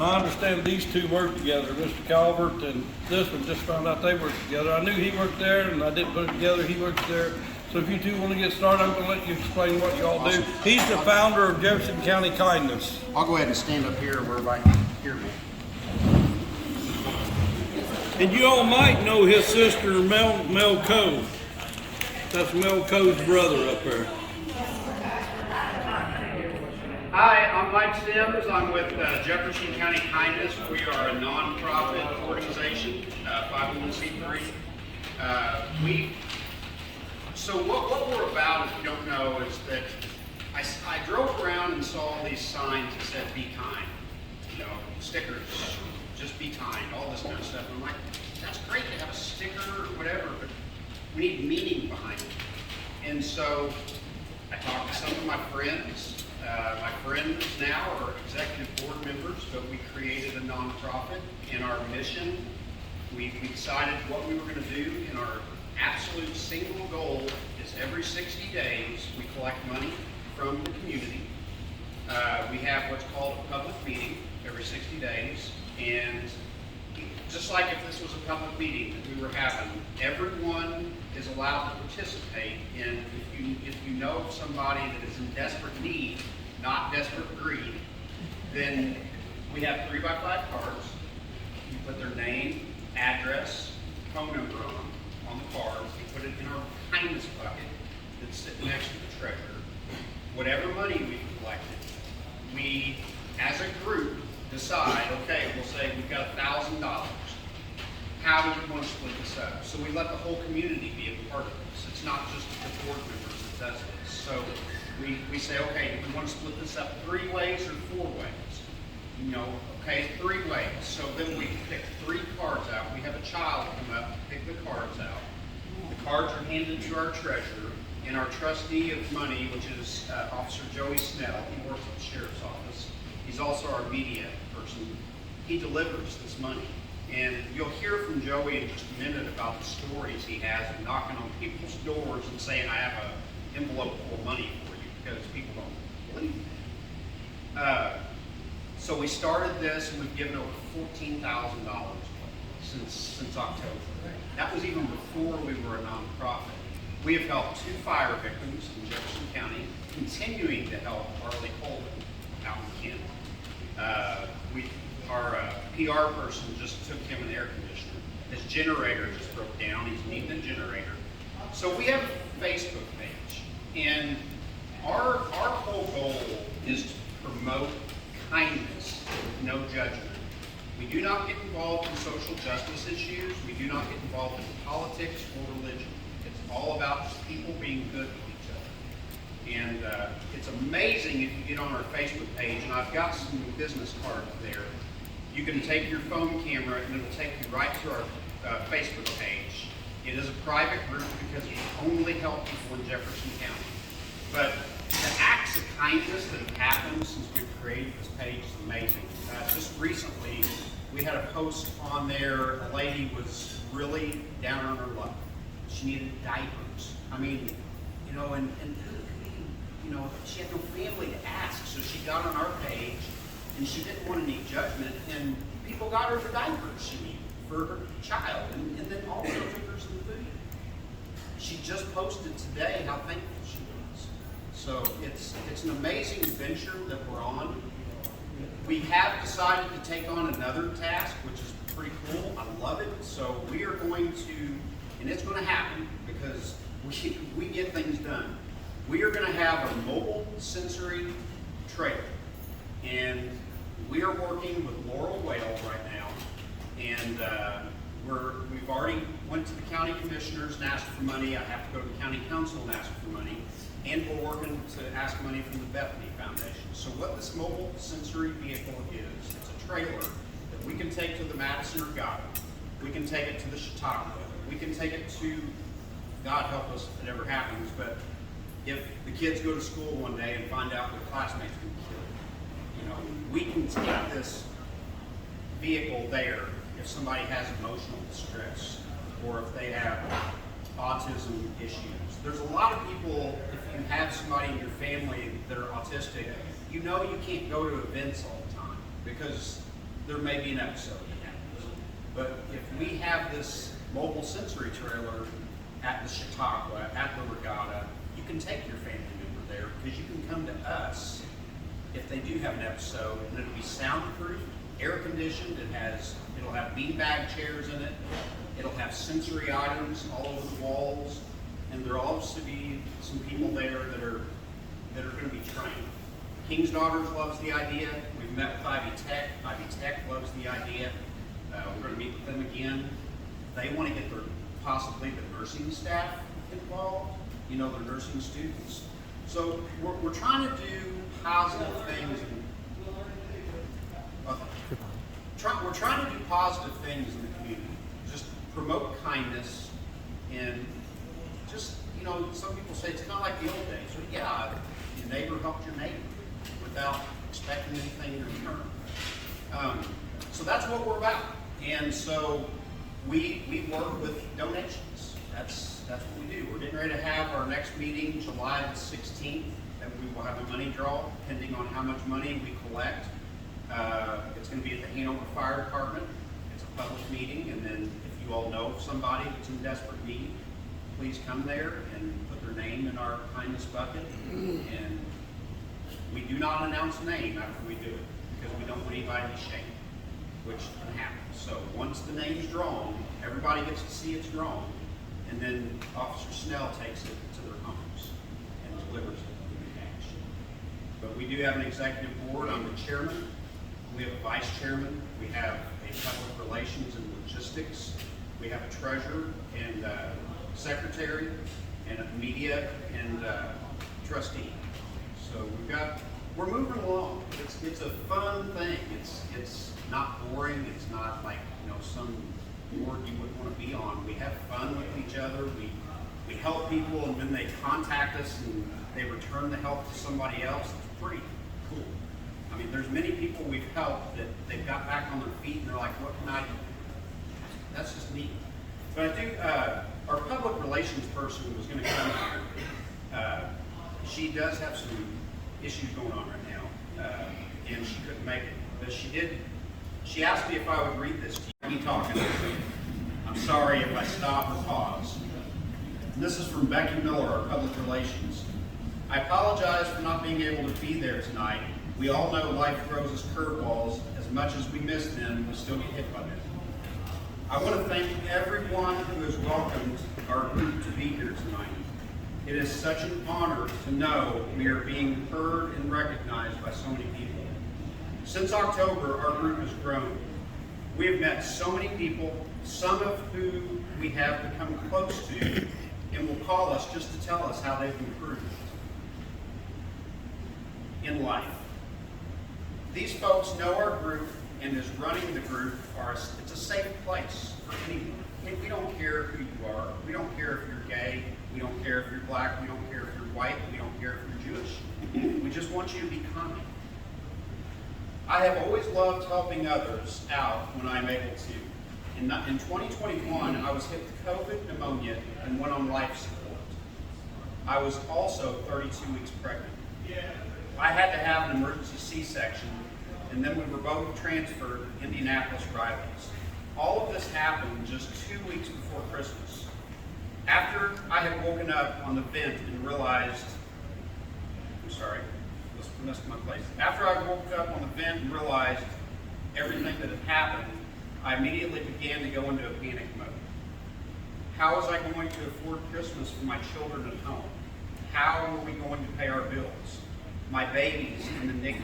And I understand these two work together, Mr. Calvert and this one, just found out they work together. I knew he worked there and I didn't put it together, he works there. So if you two want to get started, I'm going to let you explain what you all do. He's the founder of Jefferson County Kindness. I'll go ahead and stand up here where everybody can hear me. And you all might know his sister, Mel Coe. That's Mel Coe's brother up there. Hi, I'm Mike Sims. I'm with Jefferson County Kindness. We are a nonprofit organization, 501c3. So what we're about, if you don't know, is that I drove around and saw all these signs that said "Be kind," you know, stickers, just be kind, all this kind of stuff. And I'm like, that's great to have a sticker or whatever, but we need meaning behind it. And so I talked to some of my friends. My friends now are executive board members, but we created a nonprofit. In our mission, we decided what we were going to do, and our absolute single goal is every 60 days we collect money from the community. We have what's called a public meeting every 60 days, and just like if this was a public meeting that we were having, everyone is allowed to participate. And if you know of somebody that is in desperate need, not desperate greed, then we have 3x5 cards. You put their name, address, phone number on the cards. You put it in our kindness bucket that's sitting next to the treasurer. Whatever money we've collected, we, as a group, decide, okay, we'll say we've got $1,000. How do we want to split this up? So we let the whole community be a part of this. It's not just the board members that does this. So we say, okay, do we want to split this up 3 ways or 4 ways? You know, okay, 3 ways. So then we pick 3 cards out. We have a child come up and pick the cards out. The cards are handed to our treasurer, and our trustee of money, which is Officer Joey Snell. He works at the sheriff's office. He's also our media person. He delivers this money. And you'll hear from Joey in just a minute about the stories he has of knocking on people's doors and saying, I have an envelope full of money for you, because people don't believe that. So we started this, and we've given over $14,000 since October. That was even before we were a nonprofit. We have helped 2 fire victims in Jefferson County, continuing to help Harley Colvin out in Kent. Our PR person just took him an air conditioner. His generator just broke down. He's needing a generator. So we have a Facebook page, and our whole goal is to promote kindness, no judgment. We do not get involved in social justice issues. We do not get involved in politics or religion. It's all about just people being good with each other. And it's amazing if you get on our Facebook page, and I've got some business cards there. You can take your phone camera and it'll take you right to our Facebook page. It is a private group because we only help people in Jefferson County. But the acts of kindness that have happened since we've created this page is amazing. Just recently, we had a post on there. A lady was really down on her luck. She needed diapers. I mean, you know, and you know, she had no family to ask, so she got on our page. And she didn't want any judgment, and people got her the diapers she needed for her child, and then also took her some food. She just posted today how thankful she was. So it's an amazing venture that we're on. We have decided to take on another task, which is pretty cool. I love it. So we are going to, and it's going to happen because we get things done. We are going to have a mobile sensory trailer. And we are working with Laurel Whale right now, and we've already went to the county commissioners and asked for money. I have to go to the county council and ask for money, and we're working to ask money from the Bethany Foundation. So what this mobile sensory vehicle is, it's a trailer that we can take to the Madison Regatta. We can take it to the Chautauqua. We can take it to, God help us if it ever happens, but if the kids go to school one day and find out their classmates been killed, you know, we can take this vehicle there if somebody has emotional distress or if they have autism issues. There's a lot of people, if you have somebody in your family that are autistic, you know you can't go to events all the time because there may be an episode that happens. But if we have this mobile sensory trailer at the Chautauqua, at the Regatta, you can take your family member there because you can come to us if they do have an episode, and it'll be soundproof, air conditioned. It'll have beanbag chairs in it. It'll have sensory items all over the walls, and there'll also be some people there that are going to be trained. King's Daughters loves the idea. We've met with Ivy Tech. Ivy Tech loves the idea. We're going to meet with them again. They want to get possibly the nursing staff involved, the nursing students. So we're trying to do positive things. We're trying to do positive things in the community. Just promote kindness, and just, some people say it's kind of like the old days. So yeah, your neighbor helped your neighbor without expecting anything in return. So that's what we're about. And so we work with donations. That's what we do. We're getting ready to have our next meeting July the 16th, and we will have a money draw depending on how much money we collect. It's going to be at the Hanover Fire Department. It's a public meeting, and then if you all know of somebody that's in desperate need, please come there and put their name in our kindness bucket. And we do not announce a name after we do it because we don't want anybody to be shamed, which can happen. So once the name's drawn, everybody gets to see it's drawn, and then Officer Snell takes it to their homes and delivers it in cash. But we do have an executive board. I'm the chairman. We have a vice chairman. We have a public relations and logistics. We have a treasurer and secretary and a media and trustee. So we're moving along. It's a fun thing. It's not boring. It's not like some board you wouldn't want to be on. We have fun with each other. We help people, and when they contact us and they return the help to somebody else, it's pretty cool. I mean, there's many people we've helped that they've got back on their feet and they're like, what can I do? That's just neat. But I do, our public relations person was going to come here. She does have some issues going on right now, and she couldn't make it. But she asked me if I would read this to you. Me talking. I'm sorry if I stop or pause. And this is from Becky Miller, our public relations. I apologize for not being able to be there tonight. We all know life throws us curveballs. As much as we miss them, we still get hit by them. I want to thank everyone who has welcomed our group to be here tonight. It is such an honor to know we are being heard and recognized by so many people. Since October, our group has grown. We have met so many people, some of who we have become close to and will call us just to tell us how they've improved in life. These folks know our group, and as running the group, it's a safe place for anyone. We don't care who you are. We don't care if you're gay. We don't care if you're black. We don't care if you're white. We don't care if you're Jewish. We just want you to be kind. I have always loved helping others out when I'm able to. In 2021, I was hit with COVID pneumonia and went on life support. I was also 32 weeks pregnant. I had to have an emergency C-section, and then we were both transferred to Indianapolis Riley's. All of this happened just 2 weeks before Christmas. After I had woken up on the vent and realized, missed my place. After I woke up on the vent and realized everything that had happened, I immediately began to go into a panic mode. How was I going to afford Christmas for my children at home? How were we going to pay our bills? My baby's in the NICU,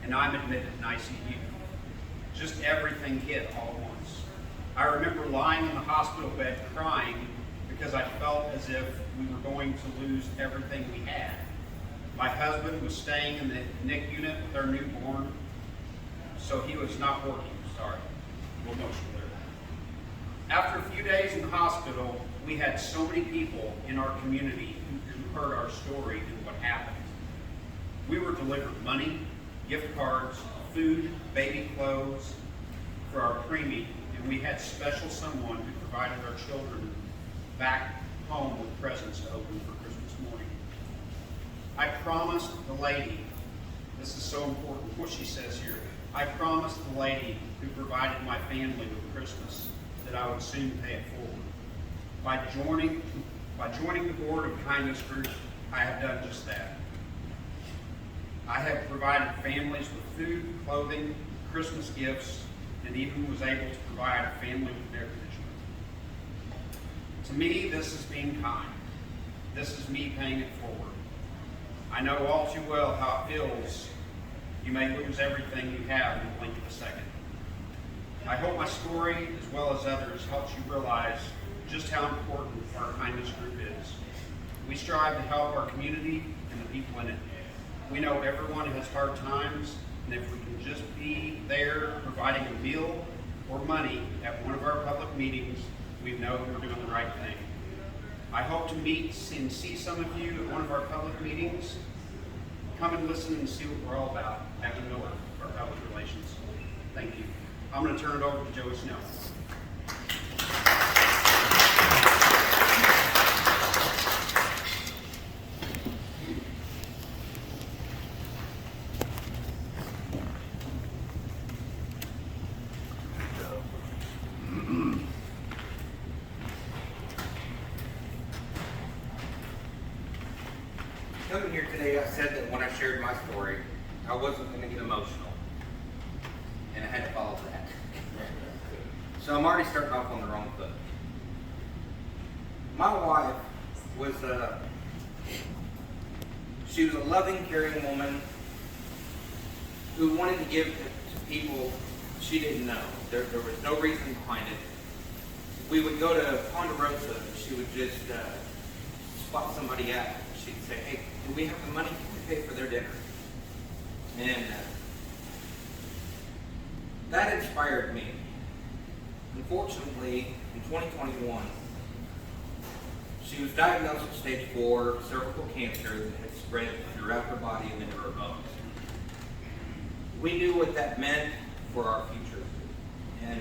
and I'm admitted in ICU. Just everything hit all at once. I remember lying in the hospital bed crying because I felt as if we were going to lose everything we had. My husband was staying in the NIC unit with our newborn, so he was not working. Sorry, a little emotional there. After a few days in the hospital, we had so many people in our community who heard our story and what happened. We were delivered money, gift cards, food, baby clothes for our preemie, and we had special someone who provided our children back home with presents to open for Christmas morning. I promised the lady, this is so important, what she says here, I promised the lady who provided my family with Christmas that I would soon pay it forward. By joining the board of Kindness Group, I have done just that. I have provided families with food, clothing, Christmas gifts, and even was able to provide a family with air conditioning. To me, this is being kind. This is me paying it forward. I know all too well how it feels. You may lose everything you have in the blink of a second. I hope my story, as well as others, helps you realize just how important our Kindness Group is. We strive to help our community and the people in it. We know everyone has hard times, and if we can just be there providing a meal or money at one of our public meetings, we know we're doing the right thing. I hope to meet and see some of you at one of our public meetings. Come and listen and see what we're all about. Evan Miller, our public relations. Thank you. I'm going to turn it over to Joey Snell. Coming here today, I said that when I shared my story, I wasn't going to get emotional. And I had to follow that. So I'm already starting off on the wrong foot. My wife was she was a loving, caring woman who wanted to give to people she didn't know. There was no reason behind it. We would go to Ponderosa, she would just spot somebody out. She'd say, hey, do we have the money to pay for their dinner? And that inspired me. Unfortunately, in 2021, she was diagnosed with stage 4 cervical cancer that had spread throughout her body and into her bones. We knew what that meant for our future. And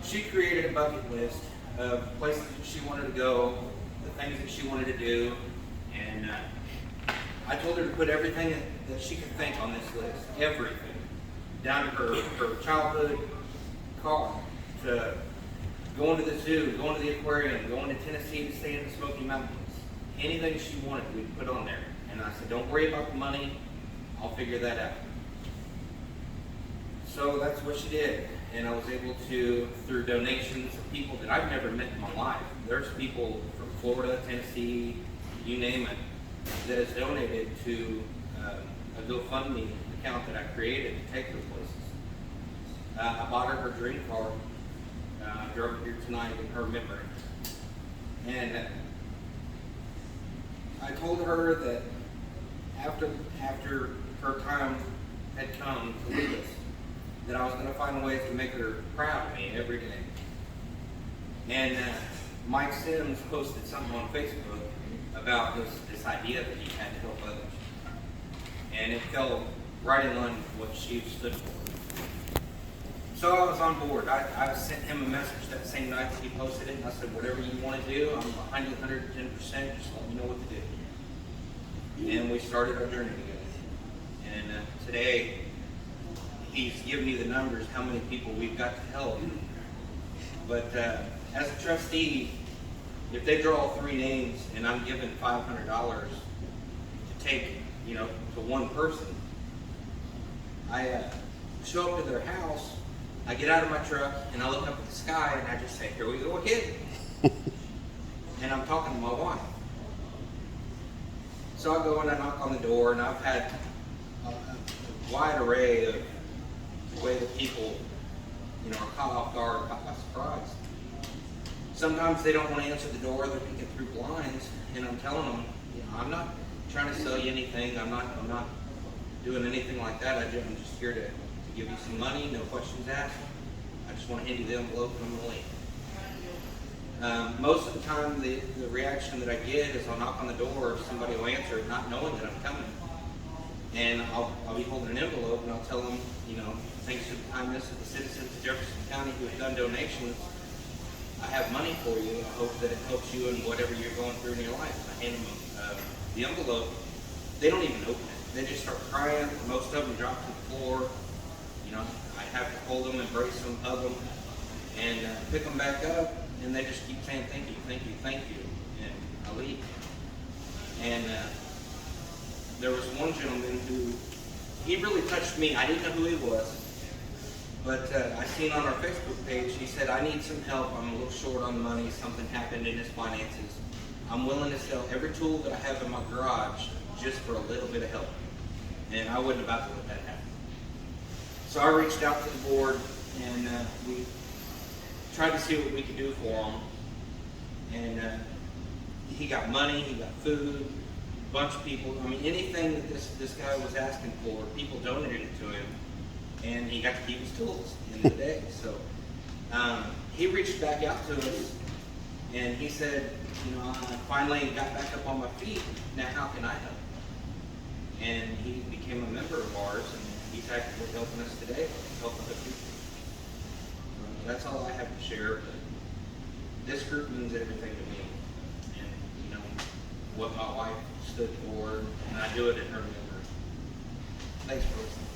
she created a bucket list of places that she wanted to go, the things that she wanted to do, and I told her to put everything that she could think on this list, everything, down to her childhood car, to going to the zoo, going to the aquarium, going to Tennessee to stay in the Smoky Mountains. Anything she wanted, we'd put on there. And I said, don't worry about the money, I'll figure that out. So that's what she did. And I was able to, through donations of people that I've never met in my life, there's people from Florida, Tennessee, you name it, that has donated to a GoFundMe account that I created to take her places. I bought her dream car. I drove her here tonight in her memory. And I told her that after her time had come to leave us, that I was going to find ways to make her proud of me every day. And Mike Sims posted something on Facebook about this idea that he had to help others. And it fell right in line with what she stood for. So I was on board. I sent him a message that same night that he posted it, and I said, whatever you want to do, I'm behind you 110%, just let me know what to do. And we started our journey together. And today, he's given me the numbers, how many people we've got to help. But as a trustee, if they draw 3 names and I'm given $500 to take, to one person, I show up to their house, I get out of my truck and I look up at the sky and I just say, here we go again. And I'm talking to my wife. So I go and I knock on the door, and I've had a wide array of the way that people, are caught off guard, caught by surprise. Sometimes they don't want to answer the door, they're peeking through blinds, and I'm telling them, I'm not trying to sell you anything, I'm not doing anything like that. I'm just here to give you some money, no questions asked. I just want to hand you the envelope and I'm going to leave. Most of the time, the reaction that I get is I'll knock on the door, somebody will answer it, not knowing that I'm coming. And I'll be holding an envelope and I'll tell them, thanks to the kindness of the citizens of Jefferson County who have done donations, I have money for you. I hope that it helps you in whatever you're going through in your life. I hand them the envelope. They don't even open it. they just start crying. Most of them drop to the floor. You know, I have to hold them, embrace them, hug them, and pick them back up. And they just keep saying, thank you, thank you, thank you. And I leave. And there was one gentleman who, he really touched me. I didn't know who he was. But I seen on our Facebook page, he said, I need some help. I'm a little short on money. Something happened in his finances. I'm willing to sell every tool that I have in my garage just for a little bit of help. And I wasn't about to let that happen. So I reached out to the board, and we tried to see what we could do for him. And he got money, he got food, a bunch of people. I mean, anything that this guy was asking for, people donated it to him. And he got to keep his tools at the end of the day. So he reached back out to us, and he said, you know, I finally got back up on my feet. Now how can I help? And he became a member of ours, and he's actively helping us today, helping other people. That's all I have to share. But this group means everything to me, and you know what my wife stood for, and I do it in her memory. Thanks for listening.